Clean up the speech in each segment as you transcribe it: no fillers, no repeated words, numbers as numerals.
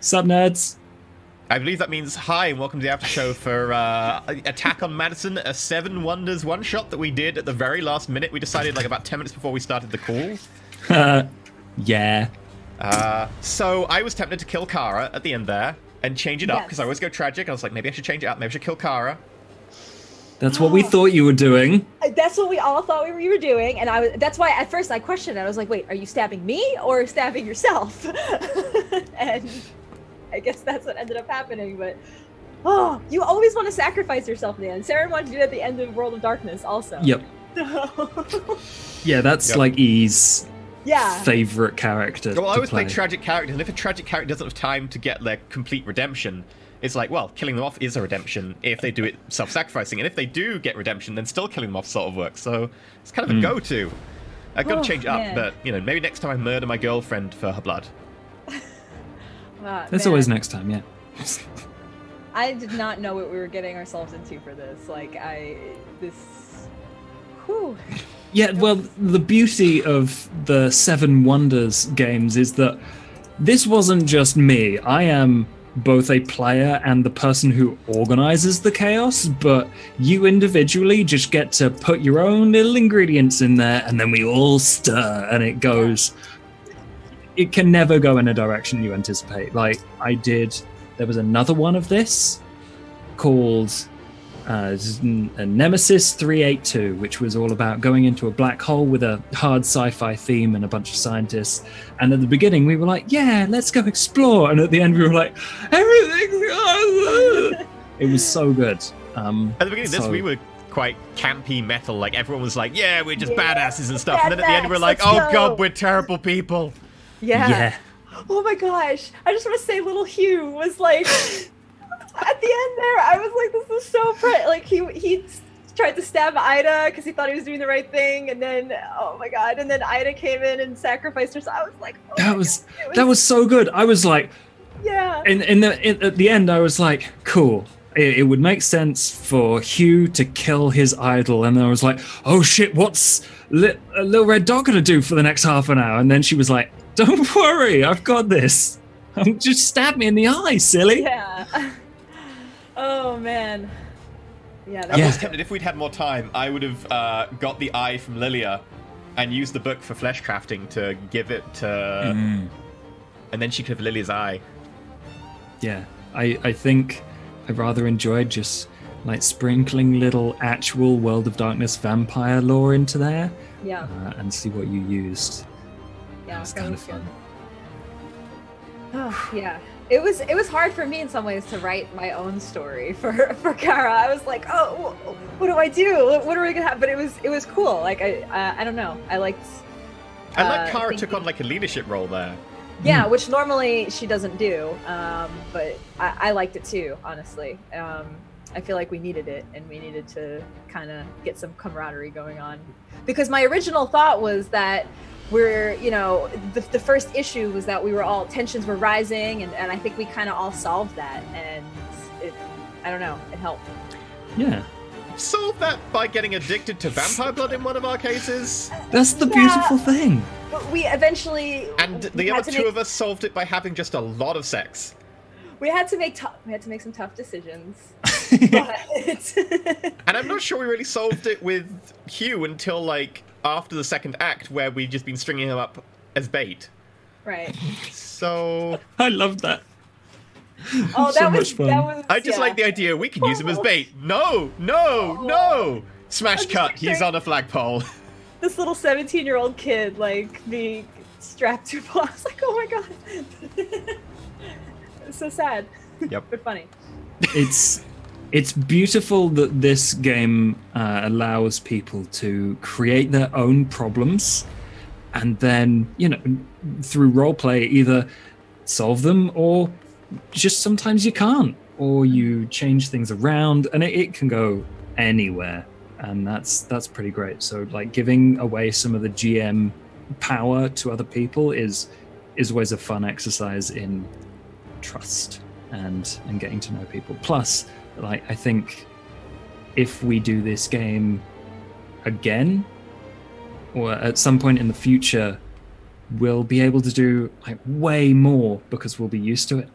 Sup, nerds? I believe that means hi and welcome to the after show for Attack on Madison, a Seven Wonders one-shot that we did at the very last minute. We decided like about 10 minutes before we started the call. Yeah. So I was tempted to kill Kara at the end there and change it up because I always go tragic. I was like, maybe I should change it up. Maybe I should kill Kara. That's what we thought you were doing. That's what we all thought we were doing, and that's why at first I questioned it. I was like, wait, are you stabbing me or stabbing yourself? And I guess that's what ended up happening, but you always want to sacrifice yourself in the end. Saren wanted to do it at the end of World of Darkness also. Yep. Yeah, that's like E's favorite character. Well, I always play tragic characters, and if a tragic character doesn't have time to get their complete redemption, it's like, well, killing them off is a redemption if they do it self-sacrificing, and if they do get redemption, then still killing them off sort of works. So it's kind of a go-to. I've got to change it up, but you know, maybe next time I murder my girlfriend for her blood. There's always next time, yeah. I did not know what we were getting ourselves into for this. Like, whew. Yeah, well, the beauty of the Seven Wonders games is that this wasn't just me. I am both a player and the person who organizes the chaos, but you individually just get to put your own little ingredients in there, and then we all stir, and it goes... It can never go in a direction you anticipate. Like, there was another one of this called Nemesis 382, which was all about going into a black hole with a hard sci-fi theme and a bunch of scientists. And at the beginning, we were like, yeah, let's go explore. And at the end, we were like, everything's awesome. It was so good. At the beginning of this, we were quite campy metal. Like, everyone was like, yeah, we're just badasses and stuff. And then at the end, we were like, oh, God, we're terrible people. Yeah. Oh my gosh. I just want to say little Hugh was like, at the end there, I was like, this is so pretty. Like, he tried to stab Ida because he thought he was doing the right thing. And then, oh my God. And then Ida came in and sacrificed herself. I was like, oh that was so good. I was like, yeah. At the end, I was like, cool. It would make sense for Hugh to kill his idol. And I was like, oh shit, what's Little Red Dog going to do for the next half an hour? And then she was like, don't worry, I've got this. Just stab me in the eye, silly. Yeah. Oh, man. Yeah. I was tempted, if we'd had more time, I would have got the eye from Lilia and used the book for flesh crafting to give it to... And then she could have Lilia's eye. Yeah. I think I rather enjoyed just like sprinkling little actual World of Darkness vampire lore into there. Yeah. And see what you used. Yeah, it's kind of fun. Oh, yeah. It was hard for me in some ways to write my own story for Kara. I was like, oh, what do I do? What are we gonna have? But it was cool. Like I don't know. I liked Kara took on like a leadership role there. Yeah, which normally she doesn't do. But I liked it too, honestly. I feel like we needed it, and we needed to kind of get some camaraderie going on. Because my original thought was that the first issue was that tensions were rising, and I think we kind of all solved that, and I don't know, it helped. Yeah. Solved that by getting addicted to vampire blood in one of our cases. That's the beautiful thing. But we eventually... And the other two of us solved it by having just a lot of sex. We had to make some tough decisions. But... And I'm not sure we really solved it with Hugh until, like, after the second act, where we'd just been stringing him up as bait. Right. So... I love that. Oh, that was fun. I just like the idea we can use him as bait. No! Smash cut, he's on a flagpole. This little 17-year-old kid, like, being strapped to a pole. I was like, oh my God. It's so sad. Yep. But funny. It's beautiful that this game allows people to create their own problems and then, through roleplay, either solve them or just sometimes you can't, or you change things around, and it can go anywhere, and that's pretty great. So, like, giving away some of the GM power to other people is always a fun exercise in trust and getting to know people. Plus, like, I think if we do this game again, or at some point in the future, we'll be able to do like way more because we'll be used to it.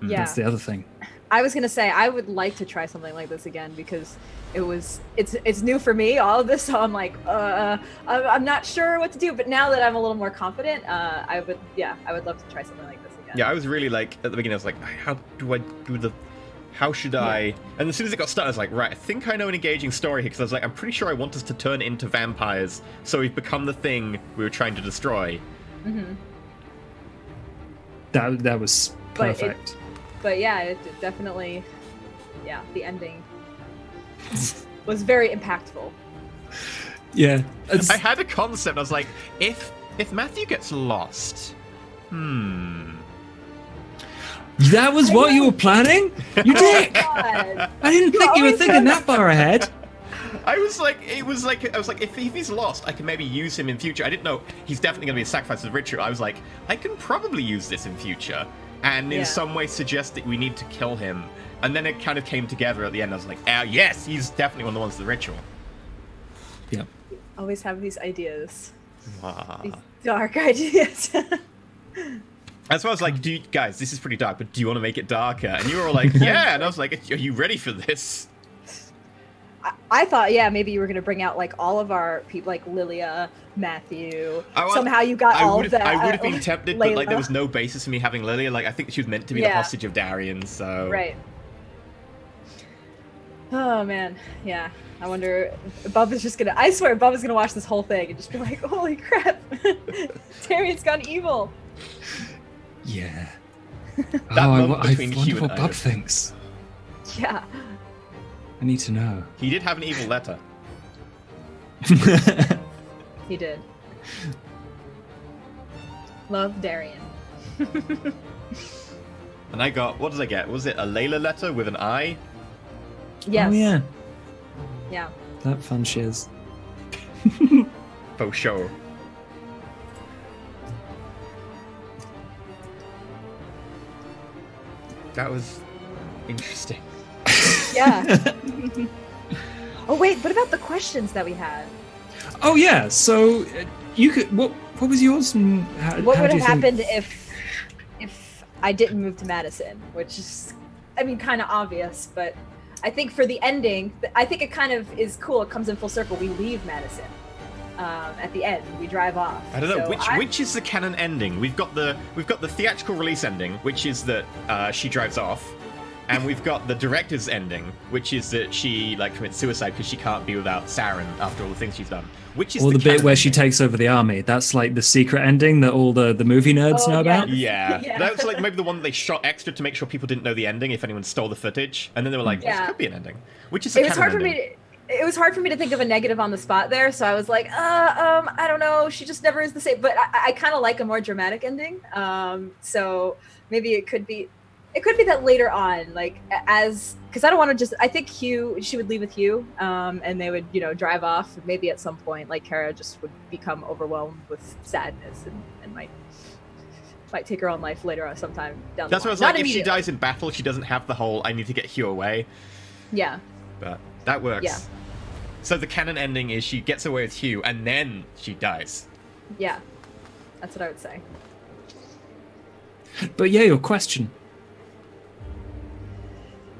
Yeah. That's the other thing. I was gonna say I would like to try something like this again because it's new for me, all of this, so I'm like I'm not sure what to do, but now that I'm a little more confident, I would love to try something like this again. Yeah, I was really like at the beginning I was like, how do I do the how should I? And as soon as it got started, I was like, right, I think I know an engaging story here, because I was like, I'm pretty sure I want us to turn into vampires, so we've become the thing we were trying to destroy. Mm-hmm. That was perfect. But yeah, it definitely, the ending was very impactful. Yeah. I had a concept. I was like, if Matthew gets lost, That was what you were planning? You dick! God. I didn't think you were thinking that far ahead. I was like, if he's lost, I can maybe use him in future. I didn't know he's definitely going to be a sacrifice of the ritual. I was like, I can probably use this in future, and in some way suggest that we need to kill him. And then it kind of came together at the end. I was like, yes, he's definitely one of the ones of the ritual. Yeah. You always have these ideas. Wow. These dark ideas. That's why I was like, guys, this is pretty dark, but do you want to make it darker? And you were all like, yeah. And I was like, are you ready for this? I thought, maybe you were going to bring out like all of our people, like Lilia, Matthew. Somehow you got all of that. I would have been tempted, Layla. but like there was no basis for me having Lilia. Like I think she was meant to be the hostage of Darian, so. Right. Oh man, yeah. I wonder, Bub is just gonna. I swear, Bub is gonna watch this whole thing and just be like, "Holy crap, Darian's gone evil." Yeah. That I moment between wonder Hugh what and Bub Ivan. thinks. Yeah. I need to know. He did have an evil letter. He did. Love Darian. And I got, what did I get? Was it a Layla letter with an I? Yes. Oh yeah. Yeah. That fun shiz. For sure. That was interesting. Yeah. Oh wait, what about the questions that we had? Oh yeah. So you could. What was yours? And What how would do have you think- happened if I didn't move to Madison? Which is, I mean, kind of obvious, but I think for the ending, I think it kind of is cool. It comes in full circle. We leave Madison at the end. We drive off. I don't know So which is the canon ending. We've got the theatrical release ending, which is that she drives off, and we've got the director's ending, which is that she like commits suicide because she can't be without Saren after all the things she's done. Which is Or the bit canon where she ending. takes over the army. That's like the secret ending that all the movie nerds Oh, know yeah. about. Yeah. Yeah. That was like maybe the one that they shot extra to make sure people didn't know the ending if anyone stole the footage, and then they were like, Yeah. "This could be an ending," which is a it was canon hard for ending. me. It was hard for me to think of a negative on the spot there, so I was like, I don't know. She just never is the same. But I kind of like a more dramatic ending. So maybe it could be that later on, like because I don't want to just. I think she would leave with Hugh, and they would, drive off. Maybe at some point, like Kara just would become overwhelmed with sadness and might take her own life later on sometime down That's the what I line. was Not like. If she immediately. dies in battle, she doesn't have the whole "I need to get Hugh away," Yeah. but that works. Yeah. So the canon ending is she gets away with Hugh, and then she dies. Yeah. That's what I would say. But yeah, your question.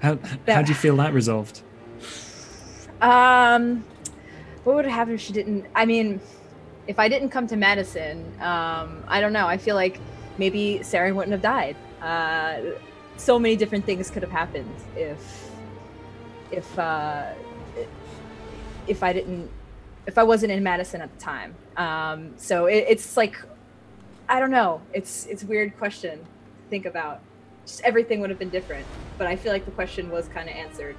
How do you feel that resolved? What would happen if she didn't? I mean, if I didn't come to Madison, I don't know. I feel like maybe Saren wouldn't have died. So many different things could have happened if I wasn't in Madison at the time. So it's like, I don't know. It's a weird question to think about. Just everything would have been different, but I feel like the question was kind of answered.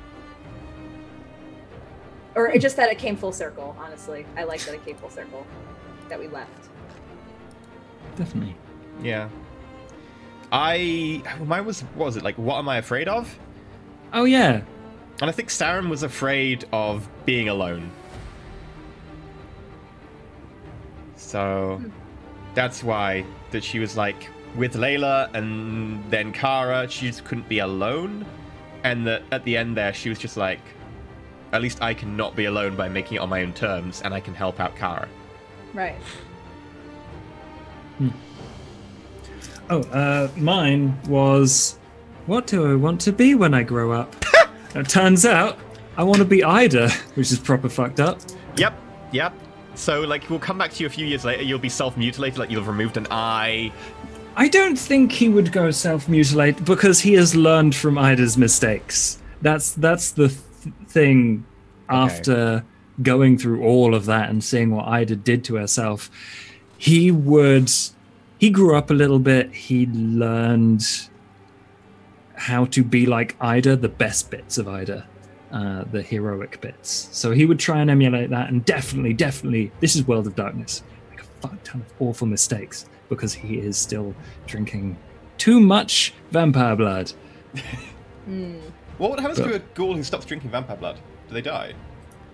Or just that it came full circle, honestly. I like that it came full circle, that we left. Definitely. Yeah. Mine was, what was it, like, what am I afraid of? Oh yeah. And I think Saren was afraid of being alone. So that's why that she was like with Layla and then Kara, she just couldn't be alone. And that at the end there, she was just like, at least I can not be alone by making it on my own terms, and I can help out Kara. Right. Oh, mine was what do I want to be when I grow up? It turns out I want to be Ida, which is proper fucked up. Yep. So, like, we'll come back to you a few years later. You'll be self-mutilated, like you'll have removed an eye. I don't think he would go self-mutilate because he has learned from Ida's mistakes. That's the thing. After going through all of that and seeing what Ida did to herself, he grew up a little bit. He learned how to be like Ida, the best bits of Ida, the heroic bits. So he would try and emulate that, and definitely, this is World of Darkness. Like a fuck ton of awful mistakes because he is still drinking too much vampire blood. What happens to a ghoul who stops drinking vampire blood? Do they die?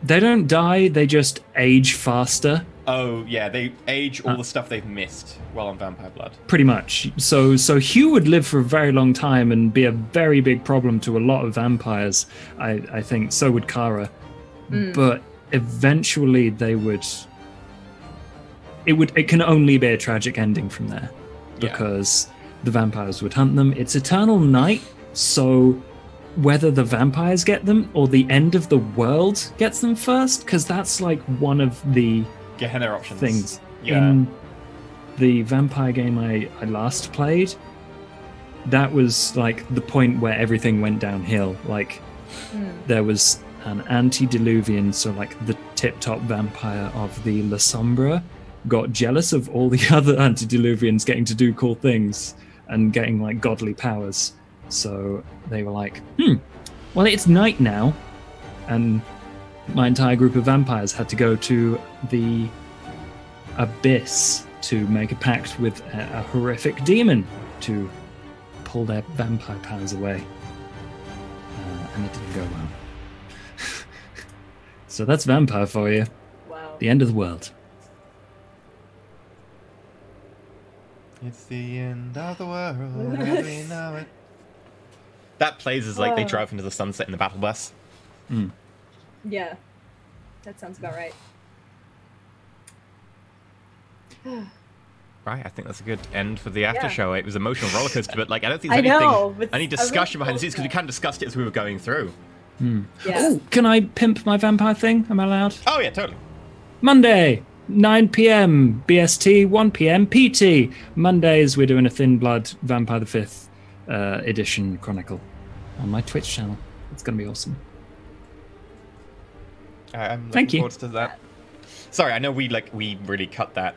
They don't die, they just age faster. Oh, yeah, they age all the stuff they've missed while on vampire blood. Pretty much. So Hugh would live for a very long time and be a very big problem to a lot of vampires, I think. So would Kara. But eventually they would... It can only be a tragic ending from there. Because the vampires would hunt them. It's eternal night, so... whether the vampires get them or the end of the world gets them first, because that's like one of the Gehenna options. Things Yeah. in the vampire game I last played. That was like the point where everything went downhill. Like there was an antediluvian, so like the tip-top vampire of the La Sombra got jealous of all the other antediluvians getting to do cool things and getting like godly powers. So they were like, well, it's night now. And my entire group of vampires had to go to the abyss to make a pact with a horrific demon to pull their vampire powers away. And it didn't go well. So that's vampire for you. Wow. The end of the world. It's the end of the world as we know it. That plays as like they drive into the sunset in the battle bus. Yeah, that sounds about right. Right, I think that's a good end for the after show. It was emotional roller coaster, but like I don't think I there's know, anything, any discussion behind the scenes because we kind of discussed it as we were going through. Yeah. Oh, can I pimp my vampire thing? Am I allowed? Oh yeah, totally. Monday, 9 p.m. BST, 1 p.m. PT. Mondays, we're doing a Thin Blood Vampire the 5th edition chronicle on my Twitch channel. It's going to be awesome. I'm Thank looking you. forward to that. Sorry, I know we really cut that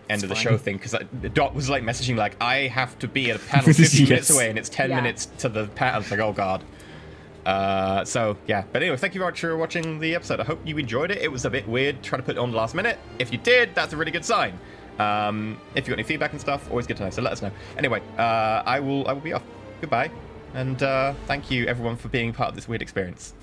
end of the show thing because Dot was like messaging like I have to be at a panel 15 minutes away and it's 10 minutes to the panel. It's like, oh god. So yeah, but anyway, thank you very much for watching the episode. I hope you enjoyed it. It was a bit weird trying to put it on the last minute. If you did, that's a really good sign. If you got any feedback and stuff, always good to know, so let us know. Anyway, I will be off. Goodbye, and thank you everyone for being part of this weird experience.